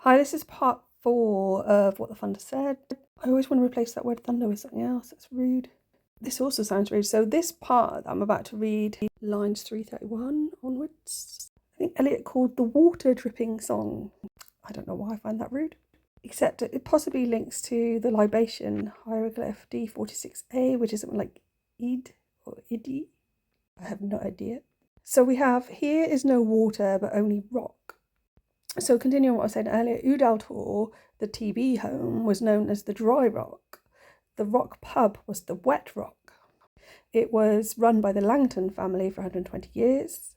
Hi, this is part 4 of What the Thunder Said. I always want to replace that word thunder with something else. That's rude. This also sounds rude. So this part that I'm about to read, lines 331 onwards, I think Eliot called the water dripping song. I don't know why I find that rude. Except it possibly links to the libation hieroglyph D46A, which is something like Id or Idi. I have no idea. So we have, here is no water but only rock. So continuing what I was saying earlier, Udaltor, the TB home, was known as the Dry Rock. The Rock pub was the Wet Rock. It was run by the Langton family for 120 years.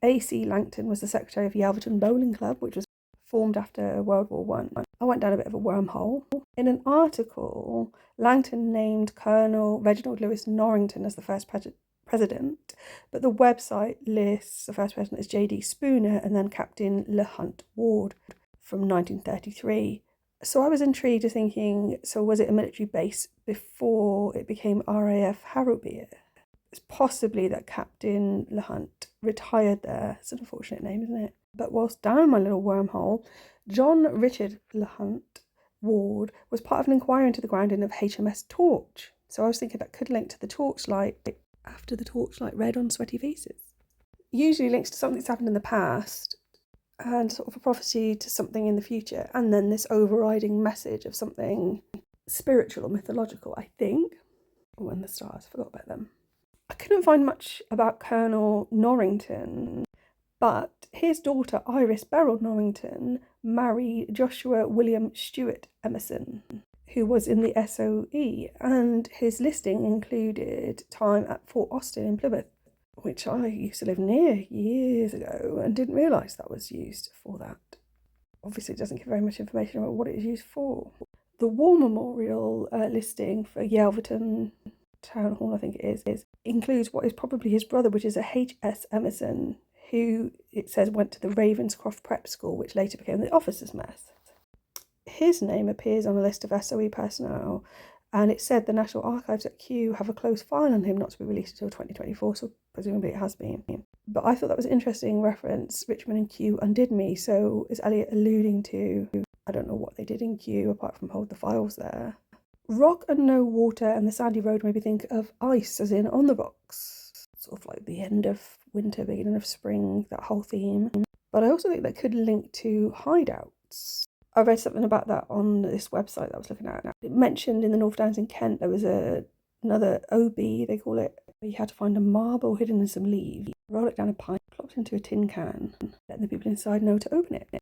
A.C. Langton was the secretary of Yalverton Bowling Club, which was formed after World War One. I went down a bit of a wormhole. In an article, Langton named Colonel Reginald Lewis Norrington as the first president, but the website lists the first president as J.D. Spooner and then Captain Le Hunt Ward from 1933. So I was intrigued to thinking, so was it a military base before it became RAF Harrowby? It's possibly that Captain Le Hunt retired there. It's an unfortunate name, isn't it? But whilst down my little wormhole, John Richard Le Hunt Ward was part of an inquiry into the grounding of HMS Torch. So I was thinking that could link to the torchlight after the torchlight red on sweaty faces. Usually links to something that's happened in the past and sort of a prophecy to something in the future, and then this overriding message of something spiritual or mythological, I think. Oh, and the stars, I forgot about them. I couldn't find much about Colonel Norrington, but his daughter Iris Beryl Norrington married Joshua William Stewart Emerson, who was in the SOE, and his listing included time at Fort Austin in Plymouth, which I used to live near years ago and didn't realise that was used for that. Obviously, it doesn't give very much information about what it is used for. The War Memorial listing for Yalverton Town Hall, I think it is, includes what is probably his brother, which is a H.S. Emerson, who, it says, went to the Ravenscroft Prep School, which later became the Officers' Mess. His name appears on a list of SOE personnel, and it said the National Archives at Kew have a close file on him, not to be released until 2024, so presumably it has been. But I thought that was an interesting reference. Richmond and Kew undid me, so is Eliot alluding to, I don't know what they did in Kew apart from hold the files there. Rock and no water and the sandy road made me think of ice, as in on the rocks, sort of like the end of winter, beginning of spring, that whole theme. But I also think that could link to hideouts. I read something about that on this website that I was looking at. It mentioned in the North Downs in Kent there was another OB, they call it, where you had to find a marble hidden in some leaves, roll it down a pipe, plop it into a tin can, letting the people inside know to open it.